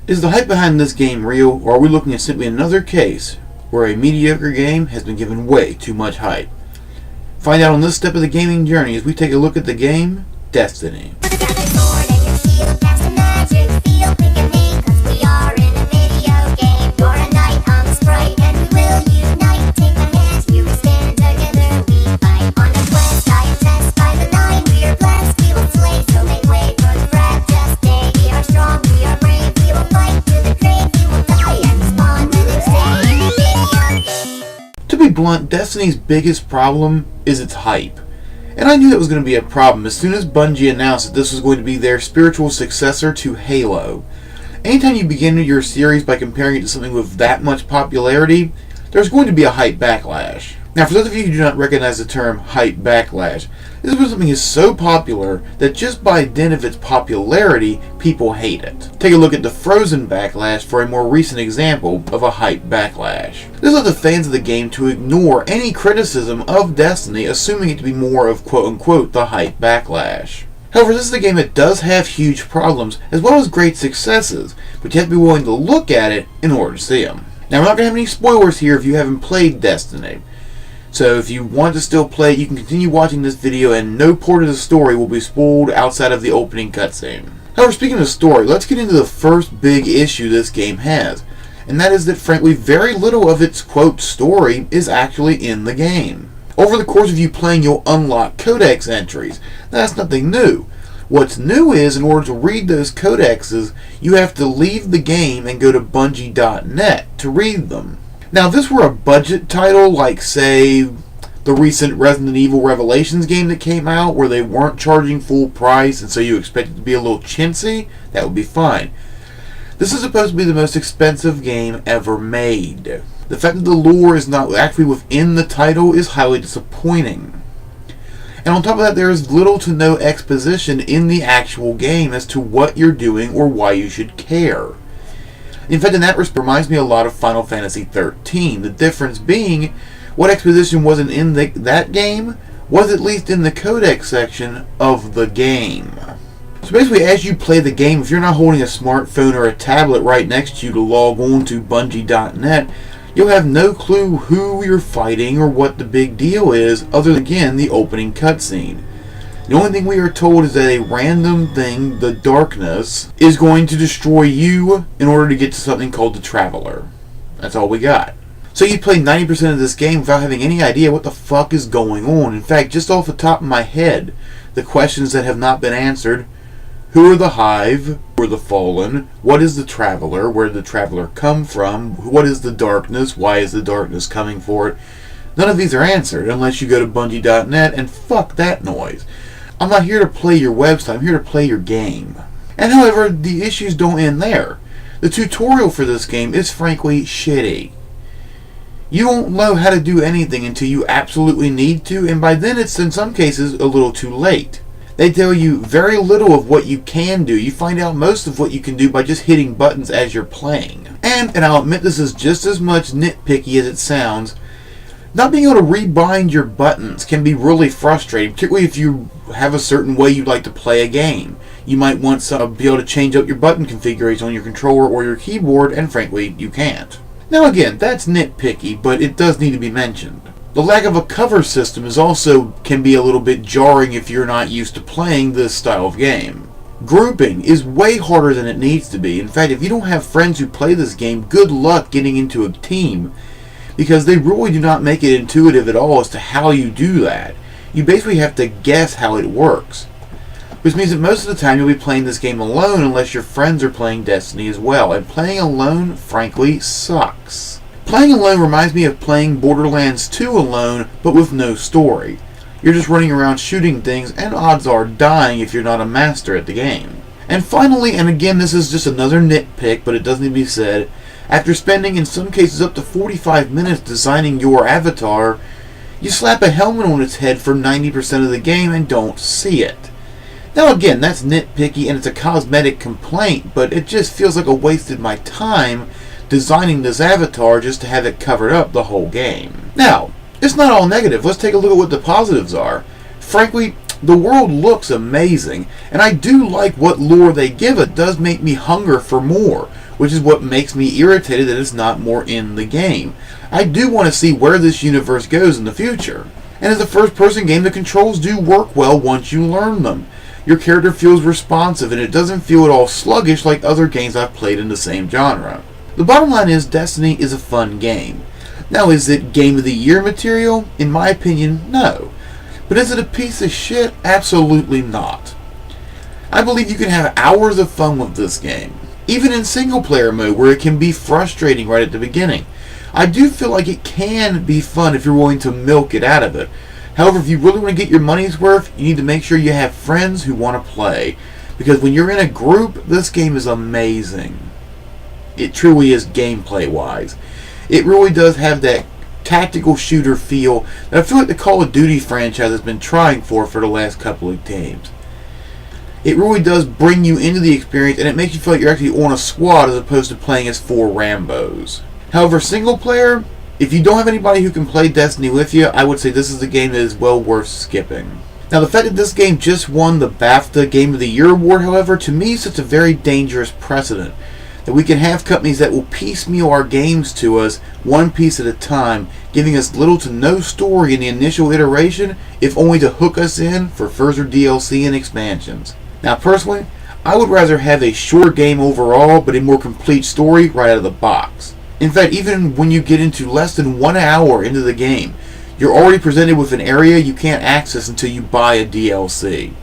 Is the hype behind this game real, or are we looking at simply another case where a mediocre game has been given way too much hype? Find out on this step of the gaming journey as we take a look at the game, Destiny. To be blunt, Destiny's biggest problem is its hype. And I knew that was going to be a problem as soon as Bungie announced that this was going to be their spiritual successor to Halo. Anytime you begin your series by comparing it to something with that much popularity, there's going to be a hype backlash. Now, for those of you who do not recognize the term hype backlash, this is when something is so popular that just by dint of its popularity, people hate it. Take a look at the Frozen backlash for a more recent example of a hype backlash. This led the fans of the game to ignore any criticism of Destiny, assuming it to be more of quote-unquote the hype backlash. However, this is a game that does have huge problems as well as great successes, but you have to be willing to look at it in order to see them. Now, we're not going to have any spoilers here if you haven't played Destiny. So if you want to still play it, you can continue watching this video and no part of the story will be spoiled outside of the opening cutscene. However, speaking of story, let's get into the first big issue this game has. And that is that frankly very little of its quote story is actually in the game. Over the course of you playing, you'll unlock codex entries. That's nothing new. What's new is, in order to read those codexes, you have to leave the game and go to Bungie.net to read them. Now, if this were a budget title, like, say, the recent Resident Evil Revelations game that came out, where they weren't charging full price, and so you expect it to be a little chintzy, that would be fine. This is supposed to be the most expensive game ever made. The fact that the lore is not actually within the title is highly disappointing. And on top of that, there is little to no exposition in the actual game as to what you're doing or why you should care. In fact, in that respect, it reminds me a lot of Final Fantasy XIII. The difference being, what exposition wasn't in that game was at least in the codex section of the game. So basically, as you play the game, if you're not holding a smartphone or a tablet right next to you to log on to Bungie.net, you'll have no clue who you're fighting or what the big deal is, other than, again, the opening cutscene. The only thing we are told is that a random thing, the darkness, is going to destroy you in order to get to something called the Traveler. That's all we got. So you play 90% of this game without having any idea what the fuck is going on. In fact, just off the top of my head, the questions that have not been answered: who are the Hive? Who are the Fallen? What is the Traveler? Where did the Traveler come from? What is the darkness? Why is the darkness coming for it? None of these are answered unless you go to Bungie.net, and fuck that noise. I'm not here to play your website, I'm here to play your game. And however, the issues don't end there. The tutorial for this game is frankly shitty. You won't know how to do anything until you absolutely need to, and by then it's in some cases a little too late. They tell you very little of what you can do. You find out most of what you can do by just hitting buttons as you're playing. And I'll admit this is just as much nitpicky as it sounds, not being able to rebind your buttons can be really frustrating, particularly if you have a certain way you'd like to play a game. You might want to be able to change up your button configuration on your controller or your keyboard, and frankly, you can't. Now again, that's nitpicky, but it does need to be mentioned. The lack of a cover system is also can be a little bit jarring if you're not used to playing this style of game. Grouping is way harder than it needs to be. In fact, if you don't have friends who play this game, good luck getting into a team, because they really do not make it intuitive at all as to how you do that. You basically have to guess how it works. Which means that most of the time you'll be playing this game alone unless your friends are playing Destiny as well. And playing alone, frankly, sucks. Playing alone reminds me of playing Borderlands 2 alone, but with no story. You're just running around shooting things, and odds are dying if you're not a master at the game. And finally, and again this is just another nitpick, but it does need to be said, after spending in some cases up to 45 minutes designing your avatar, you slap a helmet on its head for 90% of the game and don't see it. Now again, that's nitpicky and it's a cosmetic complaint, but it just feels like I wasted my time designing this avatar just to have it covered up the whole game. Now, it's not all negative. Let's take a look at what the positives are. Frankly, the world looks amazing, and I do like what lore they give it. It does make me hunger for more. which is what makes me irritated that it's not more in the game. I do want to see where this universe goes in the future. And as a first-person game, the controls do work well once you learn them. Your character feels responsive, and it doesn't feel at all sluggish like other games I've played in the same genre. The bottom line is, Destiny is a fun game. Now, is it Game of the Year material? In my opinion, no. But is it a piece of shit? Absolutely not. I believe you can have hours of fun with this game, even in single-player mode, where it can be frustrating right at the beginning. I do feel like it can be fun if you're willing to milk it out of it. However, if you really want to get your money's worth, you need to make sure you have friends who want to play. Because when you're in a group, this game is amazing. It truly is gameplay-wise. It really does have that tactical shooter feel that I feel like the Call of Duty franchise has been trying for the last couple of games. It really does bring you into the experience, and it makes you feel like you're actually on a squad as opposed to playing as 4 Rambos. However, single player, if you don't have anybody who can play Destiny with you, I would say this is a game that is well worth skipping. Now, the fact that this game just won the BAFTA Game of the Year award, however, to me sets a very dangerous precedent. That we can have companies that will piecemeal our games to us one piece at a time, giving us little to no story in the initial iteration, if only to hook us in for further DLC and expansions. Now, personally, I would rather have a short game overall, but a more complete story right out of the box. In fact, even when you get into less than 1 hour into the game, you're already presented with an area you can't access until you buy a DLC.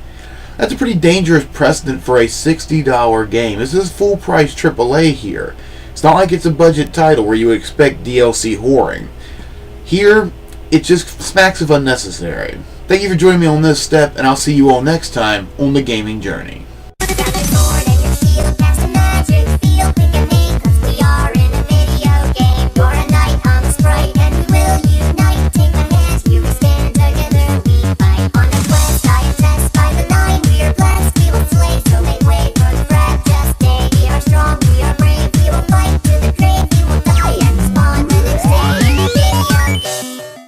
That's a pretty dangerous precedent for a $60 game. This is full price AAA here. It's not like it's a budget title where you would expect DLC whoring. Here, it just smacks of unnecessary. Thank you for joining me on this step, and I'll see you all next time on The Gaming Journey.